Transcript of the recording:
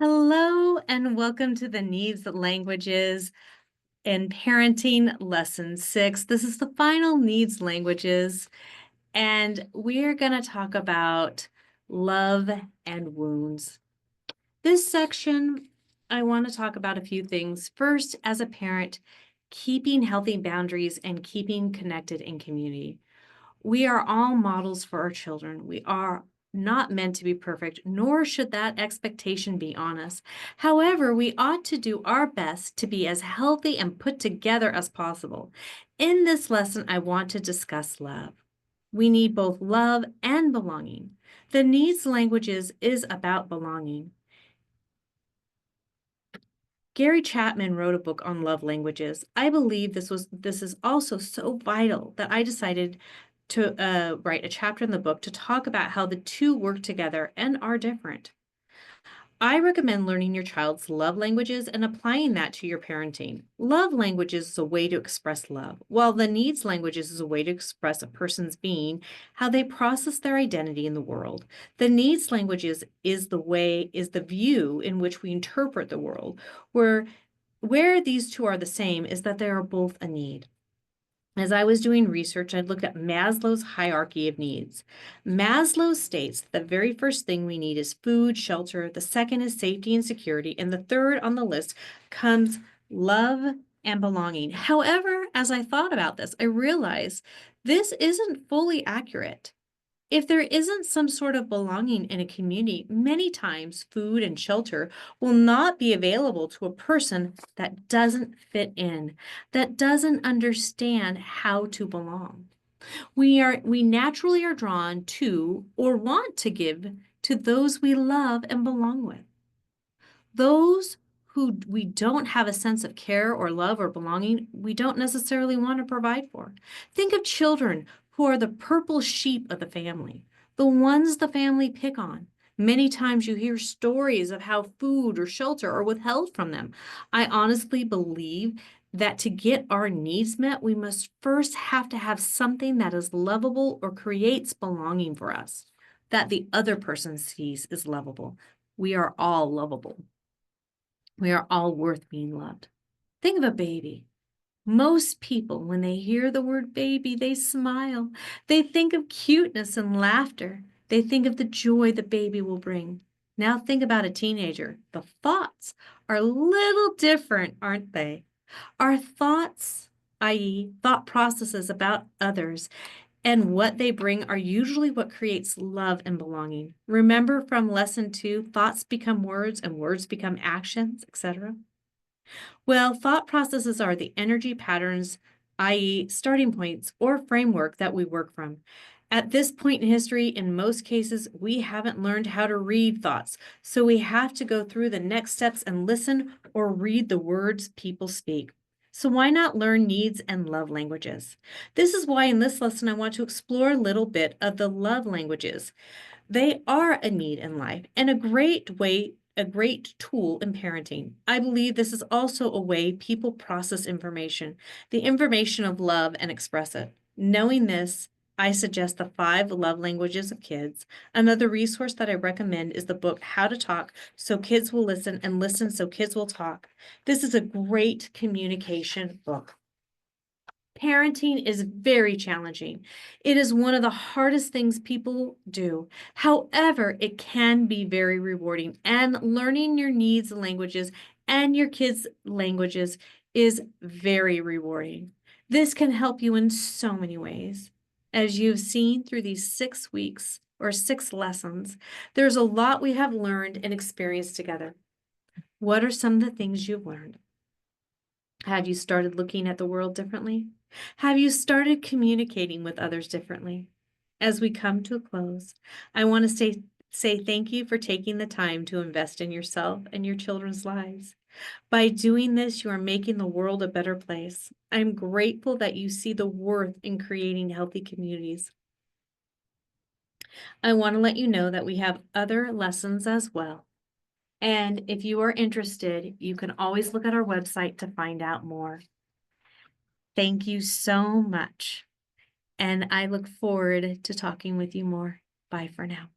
Hello and welcome to the Needs Languages and Parenting Lesson 6. This is the final Needs Languages, and we're going to talk about love and wounds. This section, I want to talk about a few things. First, as a parent, keeping healthy boundaries and keeping connected in community. We are all models for our children. We are not meant to be perfect, nor should that expectation be on us. However, we ought to do our best to be as healthy and put together as possible. In this lesson, I want to discuss love. We need both love and belonging. The Needs Languages is about belonging. Gary Chapman wrote a book on love languages. I believe this is also so vital that I decided to write a chapter in the book to talk about how the two work together and are different. I recommend learning your child's love languages and applying that to your parenting. Love languages is a way to express love, while the needs languages is a way to express a person's being, how they process their identity in the world. The needs languages is the view in which we interpret the world, where these two are the same is that they are both a need. As I was doing research, I looked at Maslow's hierarchy of needs. Maslow states that the very first thing we need is food, shelter, the second is safety and security, and the third on the list comes love and belonging. However, as I thought about this, I realized this isn't fully accurate. If there isn't some sort of belonging in a community, many times food and shelter will not be available to a person that doesn't fit in, that doesn't understand how to belong. We naturally are drawn to or want to give to those we love and belong with. Those who we don't have a sense of care or love or belonging, we don't necessarily want to provide for. Think of children who are the purple sheep of the family, the ones the family pick on. Many times you hear stories of how food or shelter are withheld from them. I honestly believe that to get our needs met, we must first have to have something that is lovable or creates belonging for us, that the other person sees is lovable. We are all lovable. We are all worth being loved. Think of a baby. Most people, when they hear the word baby, they smile. They think of cuteness and laughter. They think of the joy the baby will bring. Now think about a teenager. The thoughts are a little different, aren't they? Our thoughts, i.e., thought processes about others, and what they bring are usually what creates love and belonging. Remember from lesson 2, thoughts become words and words become actions, etc. Well, thought processes are the energy patterns, i.e., starting points or framework that we work from. At this point in history, in most cases, we haven't learned how to read thoughts, so we have to go through the next steps and listen or read the words people speak. So why not learn needs and love languages? This is why in this lesson I want to explore a little bit of the love languages. They are a need in life and a great tool in parenting. I believe this is also a way people process information, the information of love, and express it. Knowing this, I suggest the 5 love languages of kids. Another resource that I recommend is the book How to Talk So Kids Will Listen and Listen So Kids Will Talk. This is a great communication book. Parenting is very challenging. It is one of the hardest things people do. However, it can be very rewarding, and learning your needs languages and your kids' languages is very rewarding. This can help you in so many ways. As you've seen through these 6 weeks or 6 lessons, there's a lot we have learned and experienced together. What are some of the things you've learned? Have you started looking at the world differently? Have you started communicating with others differently? As we come to a close, I want to say thank you for taking the time to invest in yourself and your children's lives. By doing this, you are making the world a better place. I'm grateful that you see the worth in creating healthy communities. I want to let you know that we have other lessons as well. And if you are interested, you can always look at our website to find out more. Thank you so much. And I look forward to talking with you more. Bye for now.